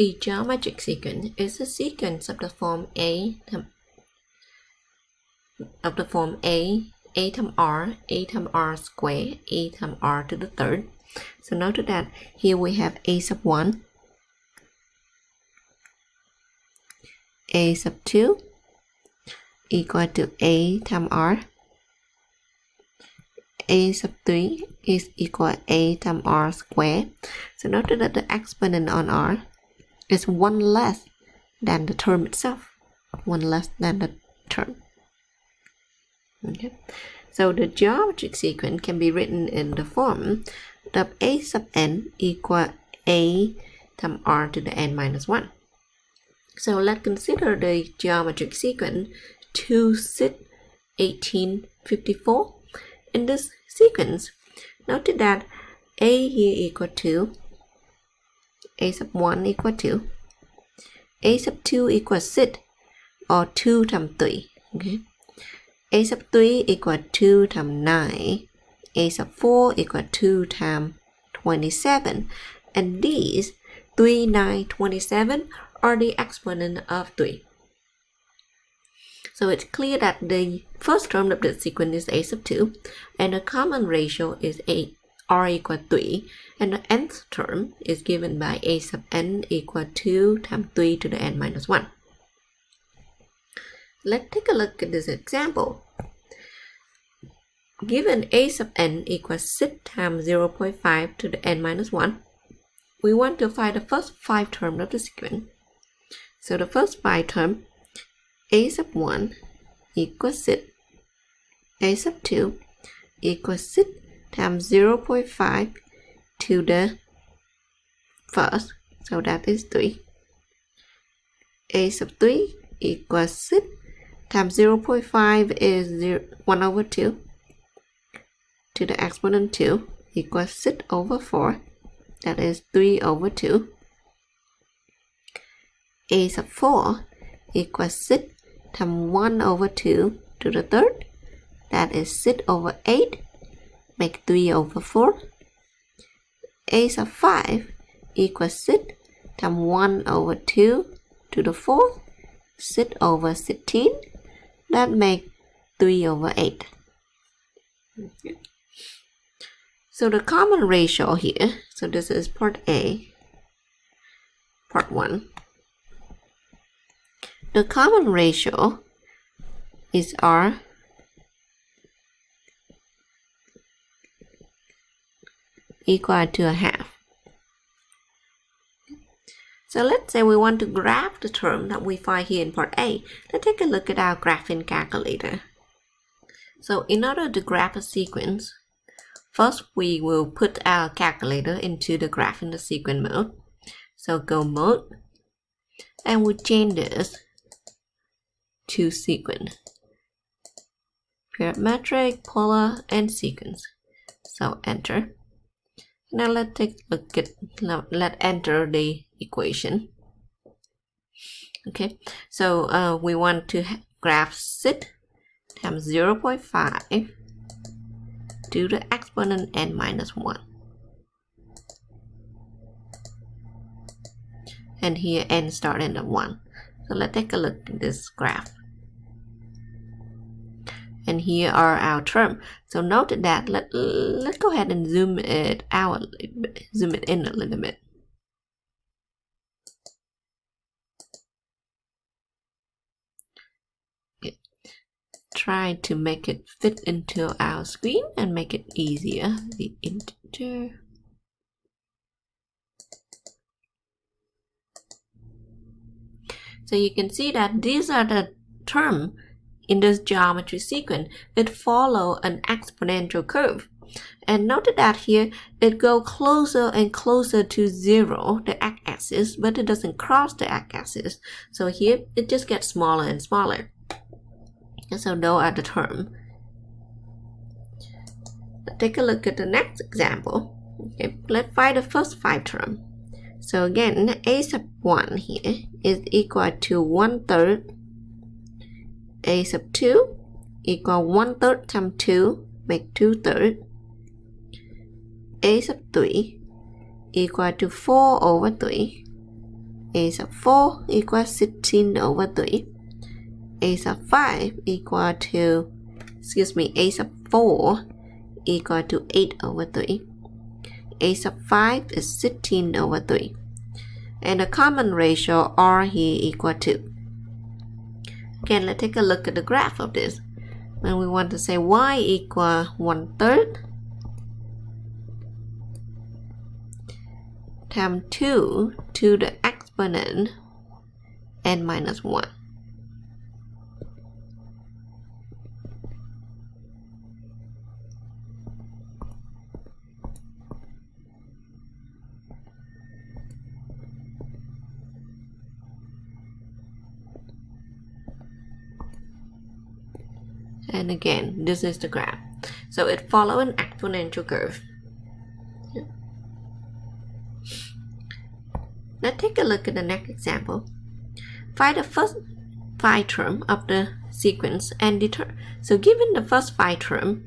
A geometric sequence is a sequence of the form A times R squared, A times R to the third. So note that here we have A sub 1, A sub 2 equal to A times R, A sub 3 is equal to A times R squared. So note that the exponent on R is one less than the term itself, one less than the term. Okay, so the geometric sequence can be written in the form of A sub n equal A times R to the n minus 1. So let's consider the geometric sequence 2, 6, 18, 54. In this sequence, note that A here equal to A sub 1 equal to A sub 2 equals 6 or 2 times 3. Okay. A sub 3 equal 2 times 9. A sub 4 equal 2 times 27. And these 3, 9, 27 are the exponent of 3. So it's clear that the first term of the sequence is A sub 2 and the common ratio is R equal 3, and the nth term is given by A sub n equal 2 times 3 to the n minus 1. Let's take a look at this example. Given A sub n equals 6 times 0.5 to the n minus 1, we want to find the first 5 terms of the sequence. So the first 5 terms, A sub 1 equals 6, A sub 2 equals 6 times 0.5 to the first, so that is 3. A sub 3 equals 6 times 0.5 is 1 over 2 to the exponent 2 equals 6 over 4, that is 3 over 2. A sub 4 equals 6 times 1 over 2 to the third, that is 6 over 8, make 3 over 4. A sub 5 equals 6 times 1 over 2 to the fourth, 6 over 16, that make 3 over 8. Okay. So the common ratio here, so this is part A, part 1. The common ratio is R equal to a half. So let's say we want to graph the term that we find here in part A. Let's take a look at our graphing calculator. So in order to graph a sequence, first we will put our calculator into the graphing the sequence mode. So go mode, and we change this to sequence. Parametric, polar, and sequence. So enter. Now let's take a look at, let's enter the equation. Okay, so we want to graph 6 times 0.5 to the exponent n minus 1. And here n starting at 1. So let's take a look at this graph. And here are our terms. So note that let's go ahead and zoom it out a little bit, zoom it in a little bit. Okay. Try to make it fit into our screen and make it easier. The integer. So you can see that these are the terms in this geometry sequence. It follows an exponential curve. And note that here it goes closer and closer to 0, the x-axis, but it doesn't cross the x-axis. So here it just gets smaller and smaller. And so those are the terms. Let's take a look at the next example. Okay, let's find the first 5 terms. So again, A sub 1 here is equal to 1/3. A sub 2 equal 1/3 times 2, make 2/3. A sub 3 equal to 4 over 3. a sub 4 equals 16 over 3. A sub 5 equal to, a sub 4 equal to 8 over 3. A sub 5 is 16 over 3. And the common ratio R here equal to. Again, let's take a look at the graph of this. When we want to say y equal 1/3 times 2 to the exponent n minus 1. And again, this is the graph. So it follows an exponential curve. Yeah. Let's take a look at the next example. Find the first 5 terms of the sequence and determine. So given the first 5 terms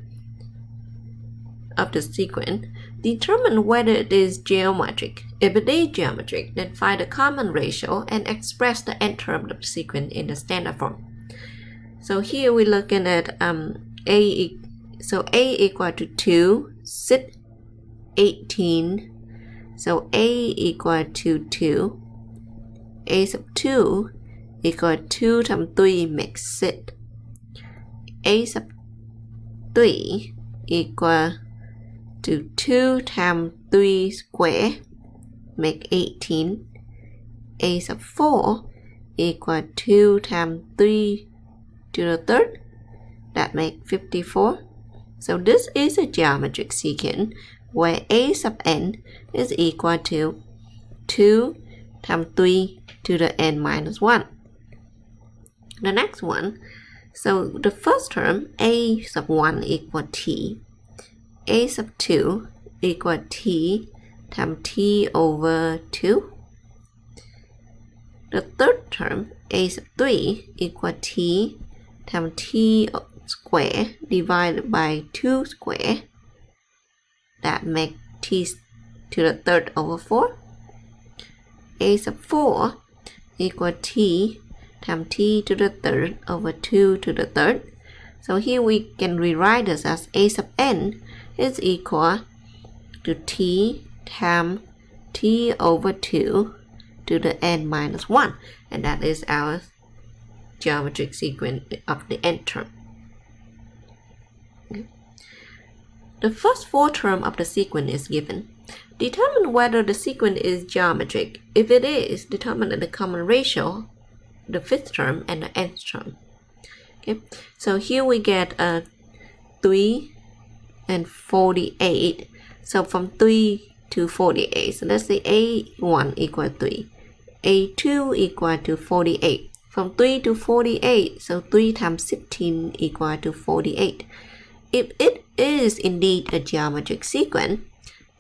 of the sequence, determine whether it is geometric. If it is geometric, then find the common ratio and express the nth term of the sequence in the standard form. So here we're looking at A equal to 2, sit 18. So A equal to 2. A sub 2 equal to 2 times 3 makes sit. A sub 3 equal to 2 times 3 square make 18. A sub 4 equal to 2 times 3 to the third, that makes 54. So this is a geometric sequence where a sub n is equal to 2 times 3 to the n minus 1. The next one, so the first term, a sub 1 equal t, a sub 2 equal t times t over 2. The third term, a sub 3 equal t times t square divided by 2 square. That makes t to the third over 4. A sub 4 equal t times t to the third over 2 to the third. So here we can rewrite this as a sub n is equal to t times t over 2 to the n minus 1. And that is our geometric sequence of the nth term. The first 4 terms of the sequence is given. Determine whether the sequence is geometric. If it is, determine the common ratio, the 5th term and the nth term. Okay, so here we get 3 and 48. So from 3 to 48. So let's say A1 equal 3. A2 equal to 48. From 3 to 48, so 3 times 16 equal to 48. If it is indeed a geometric sequence,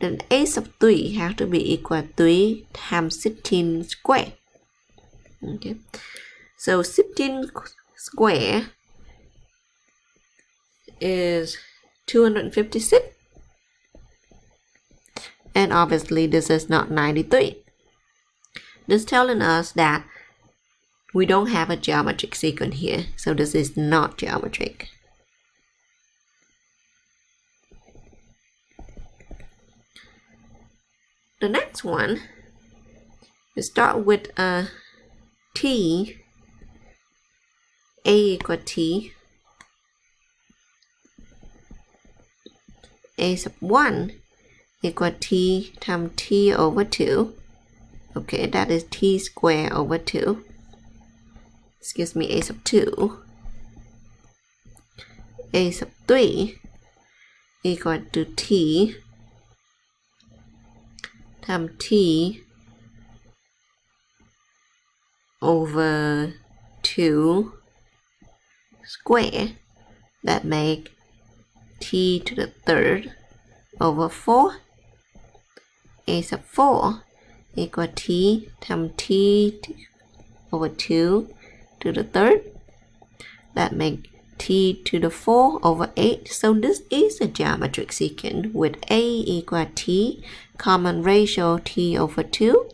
then a sub 3 has to be equal to 3 times 16 square. Okay, so 16 square is 256. And obviously this is not 93. This is telling us that we don't have a geometric sequence here, so this is not geometric. The next one, we start with t, a equal t, a sub 1 equal t times t over 2. Okay, that is t squared over 2. A sub 2. A sub 3 equal to t times t over 2 square. That make t to the third over 4. A sub 4 equal t times t over 2 to the third. That make t to the 4 over 8. So this is a geometric sequence with a equal t, common ratio t over 2,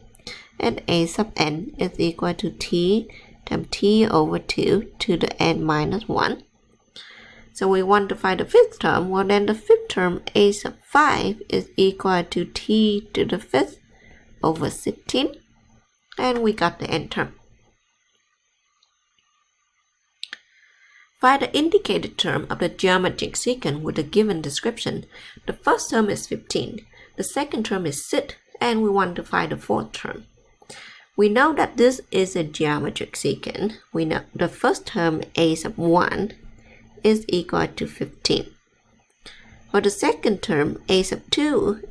and a sub n is equal to t times t over 2 to the n minus 1. So we want to find the fifth term. Well, then the fifth term, a sub 5, is equal to t to the fifth over 16. And we got the n term. Find the indicated term of the geometric sequence with the given description. The first term is 15. The second term is 6. And we want to find the fourth term. We know that this is a geometric sequence. We know the first term, a sub 1, is equal to 15. For the second term, a sub 2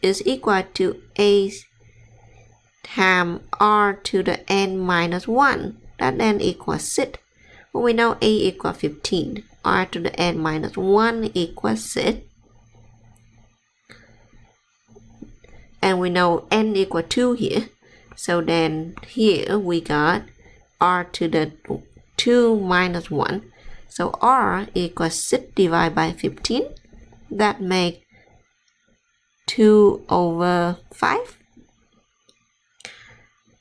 is equal to a times r to the n minus 1. That then equals 6. Well, we know a equals 15. R to the n minus 1 equals 6. And we know n equals 2 here. So then here we got r to the 2 minus 1. So r equals 6 divided by 15. That makes 2 over 5.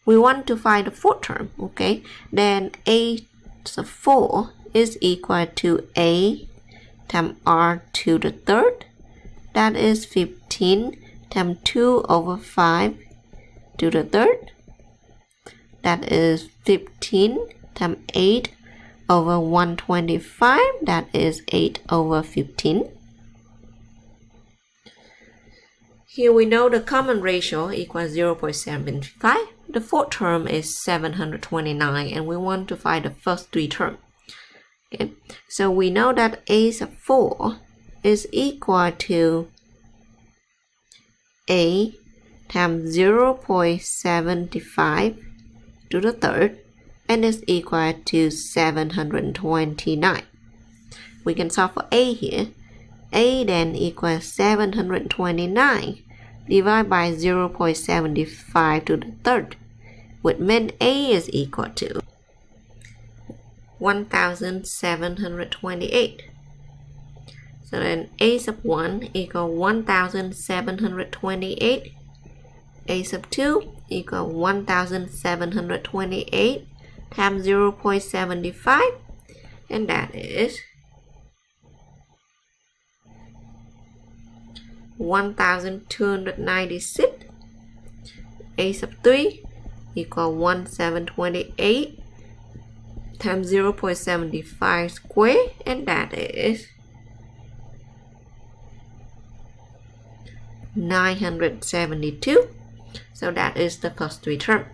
We want to find the fourth term, okay? Then a sub 4 is equal to a times r to the third. That is 15 times 2 over 5 to the third. That is 15 times 8 over 125. That is 8 over 15. Here we know the common ratio equals 0.75. The fourth term is 729, and we want to find the first three terms. Okay. So we know that a sub 4 is equal to a times 0.75 to the third, and is equal to 729. We can solve for a here. A then equals 729 divided by 0.75 to the third, which means a is equal to 1728. So then a sub 1 equals 1728. A sub 2 equals 1728 times 0.75, and that is 1296. A sub 3 equals 1728 times 0.75 squared, and that is 972. So that is the first three terms.